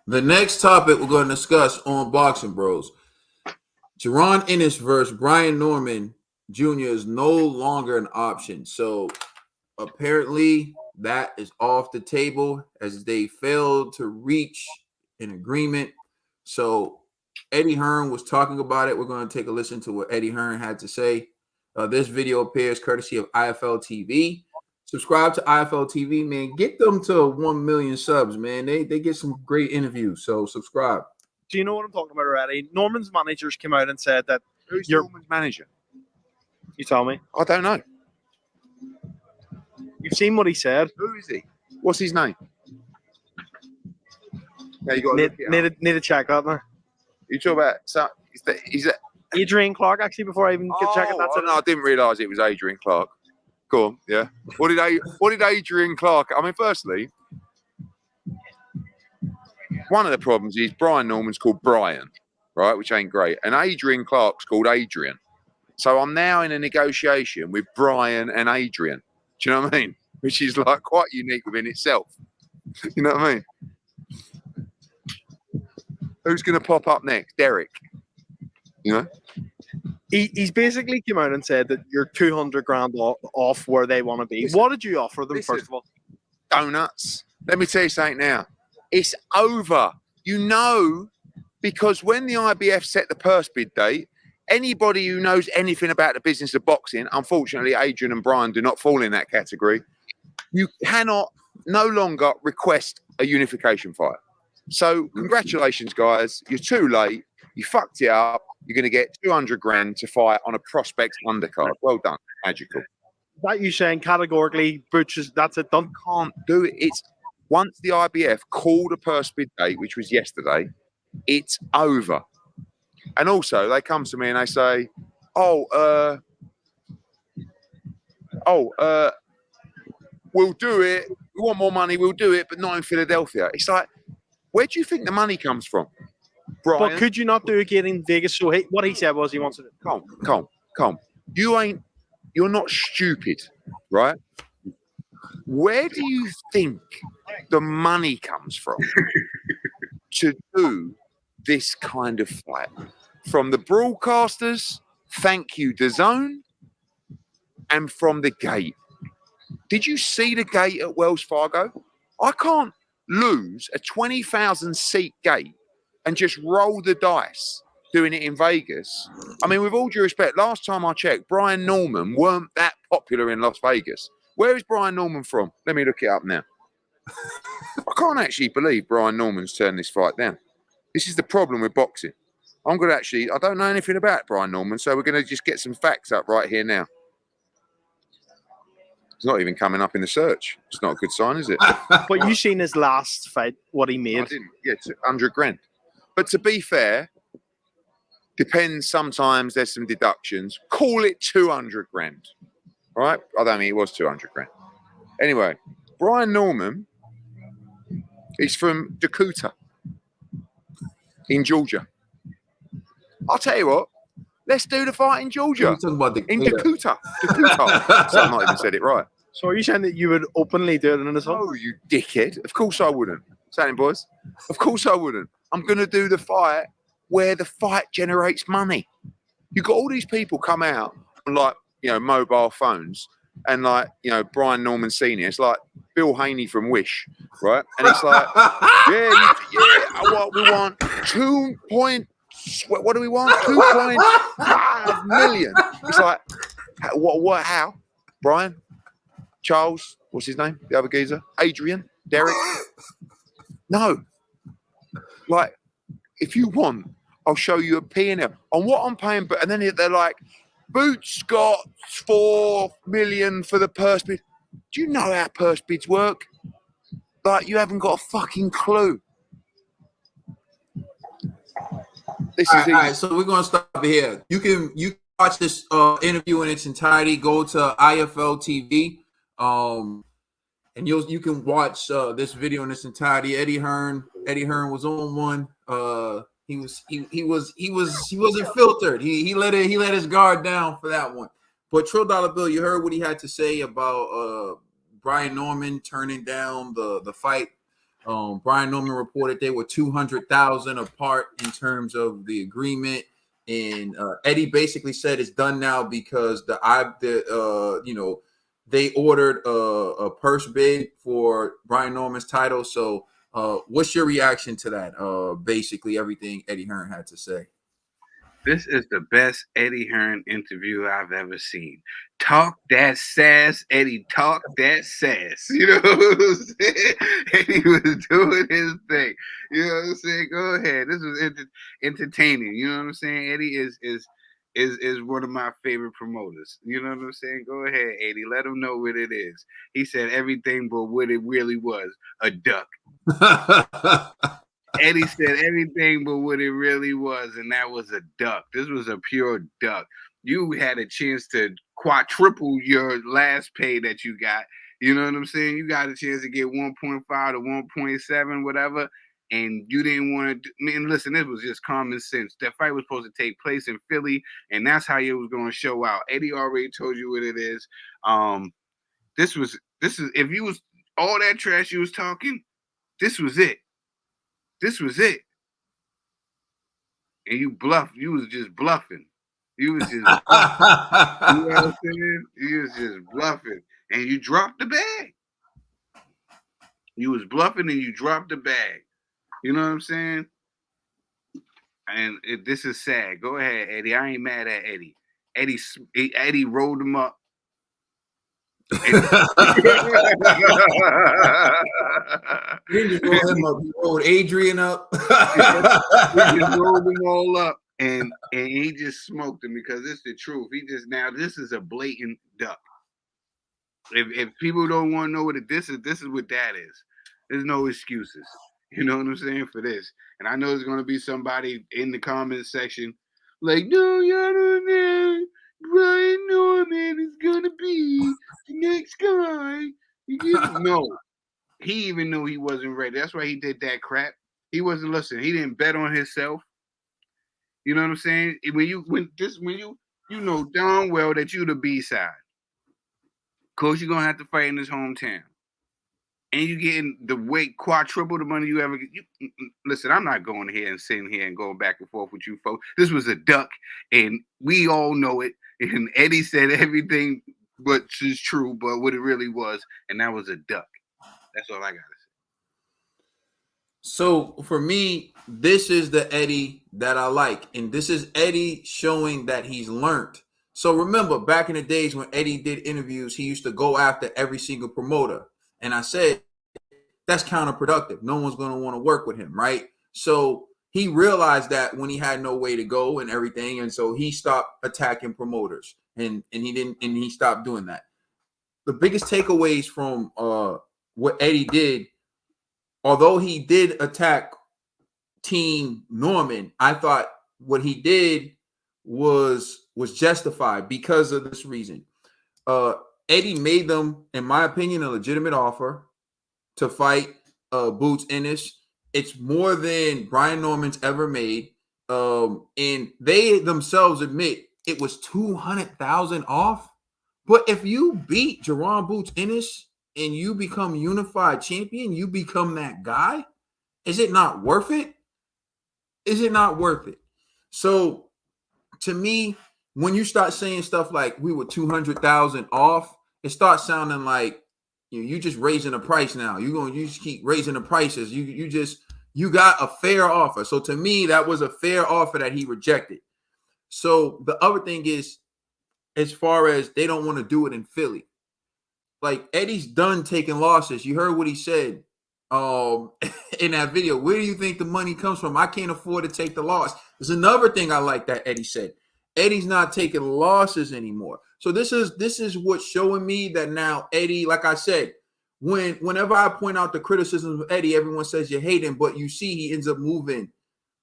The next topic we're going to discuss on Boxing Bros. Jaron Ennis versus Brian Norman Jr. is no longer an option. So apparently that is off the table as they failed to reach an agreement. So Eddie Hearn was talking about it. We're going to take a listen to what Eddie Hearn had to say. This video appears courtesy of IFL TV. Subscribe to IFL TV, man. Get them to 1 million subs, man. They get some great interviews. So subscribe. Do you know what I'm talking about already? Norman's managers came out and said that Who's Norman's manager? You tell me. I don't know. You've seen what he said. Who is he? What's his name? Yeah, you got need to check that now. You talk about is that Adrian Clark? Actually, before I even get checking that. No, I didn't realise it was Adrian Clark. Go on, yeah. What did Adrian Clark? I mean, firstly, one of the problems is Brian Norman's called Brian, right, which ain't great, and Adrian Clark's called Adrian. So I'm now in a negotiation with Brian and Adrian. Do you know what I mean? Which is like quite unique within itself. You know what I mean? Who's going to pop up next? Derek. You know? He's basically come out and said that you're 200 grand off where they want to be. What did you offer them, first of all? Donuts. Let me tell you something now. It's over. You know, because when the IBF set the purse bid date, anybody who knows anything about the business of boxing, unfortunately, Adrian and Brian do not fall in that category. You cannot no longer request a unification fight. So congratulations, guys. You're too late. You fucked it up. You're going to get 200 grand to fight on a prospect undercard. Well done. Magical. That you saying categorically, butchers, that's it done? Can't do it. It's once the IBF called a purse bid date, which was yesterday, it's over. And also, they come to me and they say, we'll do it. We want more money. We'll do it, but not in Philadelphia. It's like, where do you think the money comes from, Brian? But could you not do it again in Vegas? So what he said was he wants to do. Calm. You're not stupid, right? Where do you think the money comes from to do this kind of fight? From the broadcasters, thank you, DAZN, and from the gate. Did you see the gate at Wells Fargo? I can't lose a 20,000 seat gate and just roll the dice doing it in Vegas. I mean, with all due respect, last time I checked, Brian Norman weren't that popular in Las Vegas. Where is Brian Norman from? Let me look it up now. I can't actually believe Brian Norman's turned this fight down. This is the problem with boxing. I don't know anything about Brian Norman, so we're going to just get some facts up right here now. It's not even coming up in the search. It's not a good sign, is it? But you seen his last fight, what he made? I didn't. Yeah, 200 grand. But to be fair, depends. Sometimes there's some deductions. Call it 200 grand. Right? I don't mean it was 200 grand. Anyway, Brian Norman, he's from Dakota in Georgia. I'll tell you what, let's do the fight in Georgia. In Dakota. So I've not even said it right. So are you saying that you would openly do it in his home? Oh, you dickhead. Of course I wouldn't. Saying, boys. Of course I wouldn't. I'm going to do the fight where the fight generates money. You've got all these people come out on, like, you know, mobile phones and, like, you know, Brian Norman Sr. It's like Bill Haney from Wish, right? And it's like, what we want, what do we want? 2.5 million. It's like, what, how? Brian? Charles? What's his name? The other geezer? Adrian? Derek? No. Like, if you want, I'll show you a P&L on what I'm paying. And then they're like, Boots got 4 million for the purse bid. Do you know how purse bids work? Like, you haven't got a fucking clue. All right, so we're gonna stop here. You can watch this interview in its entirety. Go to IFL TV, and you can watch this video in its entirety. Eddie Hearn was on one. He wasn't filtered. He let his guard down for that one. But Trill Dollar Bill, you heard what he had to say about Brian Norman turning down the fight Brian Norman reported they were 200,000 apart in terms of the agreement, and Eddie basically said it's done now because they ordered a purse bid for Brian Norman's title. So, what's your reaction to that? Basically, everything Eddie Hearn had to say. This is the best Eddie Hearn interview I've ever seen. Talk that sass, Eddie. Talk that sass. You know what I'm saying? Eddie was doing his thing. You know what I'm saying? Go ahead. This was entertaining. You know what I'm saying? Eddie is one of my favorite promoters. You know what I'm saying? Go ahead, Eddie. Let him know what it is. He said everything but what it really was, a duck. Eddie said everything but what it really was, and that was a duck. This was a pure duck. You had a chance to quadruple your last pay that you got. You know what I'm saying? You got a chance to get 1.5 to 1.7, whatever, and you didn't want to. Man, listen, this was just common sense. That fight was supposed to take place in Philly, and that's how it was going to show out. Eddie already told you what it is. This is if you was all that trash you was talking, this was it. This was it. And you bluffed. You was just bluffing. You was just bluffing. You know what I'm saying? You was just bluffing. And you dropped the bag. You was bluffing and you dropped the bag. You know what I'm saying? And this is sad. Go ahead, Eddie. I ain't mad at Eddie. Eddie rolled him up. He didn't just roll him up. He rolled Adrian up. He just rolled them all up, and he just smoked them because it's the truth. This is a blatant duck. If people don't want to know what this is what that is. There's no excuses. You know what I'm saying for this. And I know there's gonna be somebody in the comment section like, no, y'all don't know. Brian Norman is gonna be the next guy. No, he even knew he wasn't ready. That's why he did that crap. He wasn't listening. He didn't bet on himself. You know what I'm saying? When you know darn well that you the B side. Of course, you're gonna have to fight in his hometown, and you getting the weight quadruple the money you ever get. Listen, I'm not going here and sitting here and going back and forth with you folks. This was a duck, and we all know it. And Eddie said everything but is true, but what it really was, and that was a duck. That's all I gotta say. So for me, this is the Eddie that I like, and this is Eddie showing that he's learned. So remember, back in the days when Eddie did interviews, he used to go after every single promoter, and I said that's counterproductive. No one's going to want to work with him, right? So he realized that when he had no way to go and everything, and so he stopped attacking promoters, and he stopped doing that. The biggest takeaways from what Eddie did, although he did attack Team Norman, I thought what he did was justified because of this reason. Eddie made them, in my opinion, a legitimate offer to fight Boots Ennis. It's more than Brian Norman's ever made. And they themselves admit it was 200,000 off. But if you beat Jaron Boots Ennis and you become unified champion, you become that guy. Is it not worth it? Is it not worth it? So to me, when you start saying stuff like we were 200,000 off, it starts sounding like you just raising the price now. You just keep raising the prices. You got a fair offer. So to me, that was a fair offer that he rejected. So the other thing is, as far as they don't want to do it in Philly, like Eddie's done taking losses. You heard what he said in that video. Where do you think the money comes from? I can't afford to take the loss. There's another thing I like that Eddie said. Eddie's not taking losses anymore. So this is what's showing me that now Eddie, like I said, whenever I point out the criticisms of Eddie, everyone says you hate him, but you see he ends up moving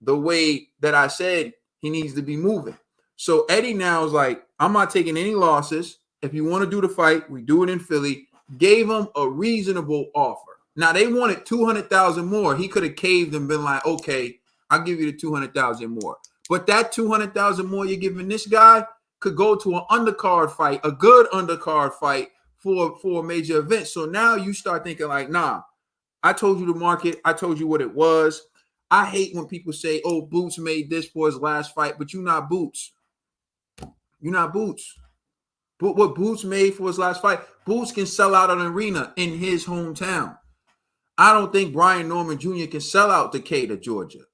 the way that I said he needs to be moving. So Eddie now is like, I'm not taking any losses. If you want to do the fight, we do it in Philly. Gave him a reasonable offer. Now they wanted 200,000 more. He could have caved and been like, okay, I'll give you the 200,000 more. But that 200,000 more you're giving this guy could go to an undercard fight, a good undercard fight for a major event. So now you start thinking like, nah, I told you the market. I told you what it was. I hate when people say, "Oh, Boots made this for his last fight," but you're not Boots. You're not Boots. But what Boots made for his last fight, Boots can sell out an arena in his hometown. I don't think Brian Norman Jr. can sell out Decatur, Georgia.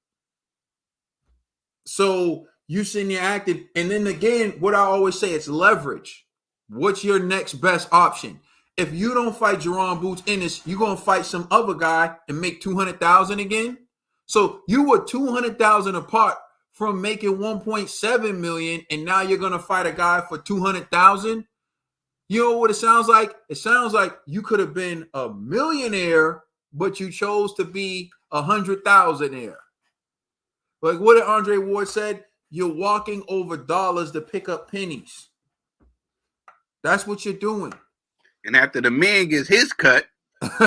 So you sitting there acting, and then again, what I always say, it's leverage. What's your next best option? If you don't fight Jaron Boots Ennis, you're gonna fight some other guy and make $200,000 again. So you were $200,000 apart from making $1.7 million, and now you're gonna fight a guy for $200,000. You know what it sounds like? It sounds like you could have been a millionaire, but you chose to be 100,000-aire. Like what did Andre Ward said? You're walking over dollars to pick up pennies. That's what you're doing. And after the man gets his cut, after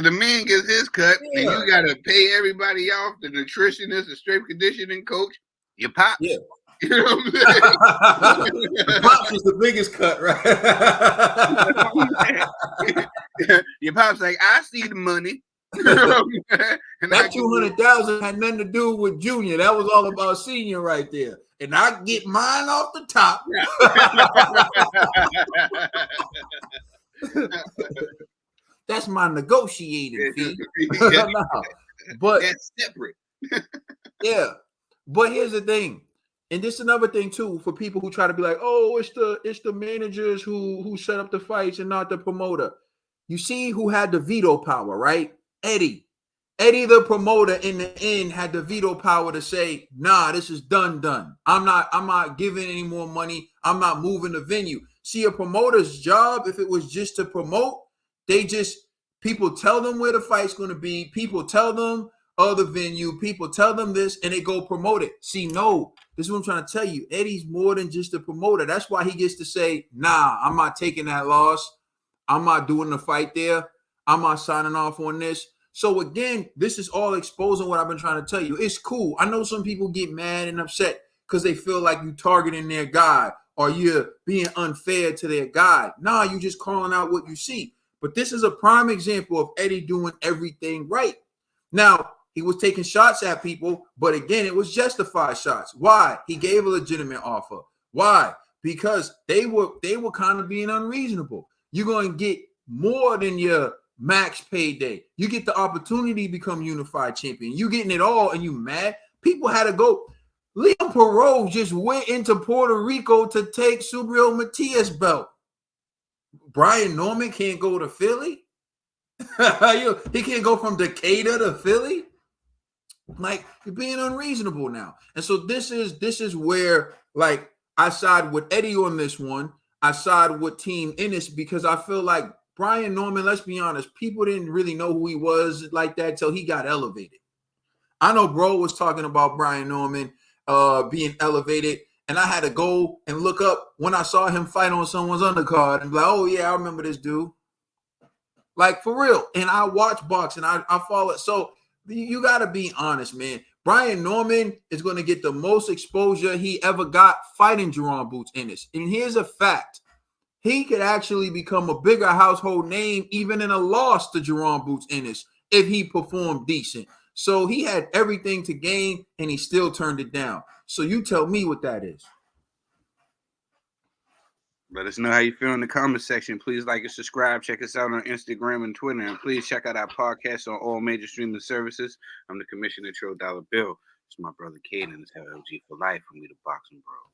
the man gets his cut, and you gotta pay everybody off, the nutritionist, the strength conditioning coach, your pops. Yeah. You know what I'm saying? Pops is the biggest cut, right? Your pops like, I see the money. And that 200,000 had nothing to do with Junior. That was all about Senior right there. And I get mine off the top. That's my negotiating fee. No, but that's separate. Yeah. But here's the thing. And this is another thing too for people who try to be like, oh, it's the managers who set up the fights and not the promoter. You see who had the veto power, right? Eddie, the promoter, in the end had the veto power to say, nah, this is done. I'm not giving any more money. I'm not moving the venue. See, a promoter's job, if it was just to promote, people tell them where the fight's going to be. People tell them the venue. People tell them this, and they go promote it. See, no, this is what I'm trying to tell you. Eddie's more than just a promoter. That's why he gets to say, nah, I'm not taking that loss. I'm not doing the fight there. I'm not signing off on this. So again, this is all exposing what I've been trying to tell you. It's cool. I know some people get mad and upset because they feel like you targeting their guy or you're being unfair to their guy. Nah, you just calling out what you see. But this is a prime example of Eddie doing everything right. Now, he was taking shots at people, but again, it was justified shots. Why? He gave a legitimate offer. Why? Because they were kind of being unreasonable. You're going to get more than your max payday. You get the opportunity to become unified champion. You getting it all, and you mad? People had to go. Leon Perot just went into Puerto Rico to take Subriel Matias' belt. Brian Norman can't go to Philly. He can't go from Decatur to Philly. Like, you're being unreasonable now. And so this is where, like, I side with Eddie on this one. I side with Team Ennis because I feel like Brian Norman, let's be honest, people didn't really know who he was like that until he got elevated. I know bro was talking about Brian Norman being elevated, and I had to go and look up when I saw him fight on someone's undercard and be like, oh, yeah, I remember this dude. Like, for real. And I watch boxing. I follow it. So you got to be honest, man. Brian Norman is going to get the most exposure he ever got fighting Jaron Boots Ennis. And here's a fact. He could actually become a bigger household name even in a loss to Jaron Boots Ennis if he performed decent. So he had everything to gain, and he still turned it down. So you tell me what that is. Let us know how you feel in the comment section. Please like and subscribe. Check us out on Instagram and Twitter. And please check out our podcast on all major streaming services. I'm the Commissioner Trill Dollar Bill. It's my brother Caden. It's LG for life, and we the Boxing Bros.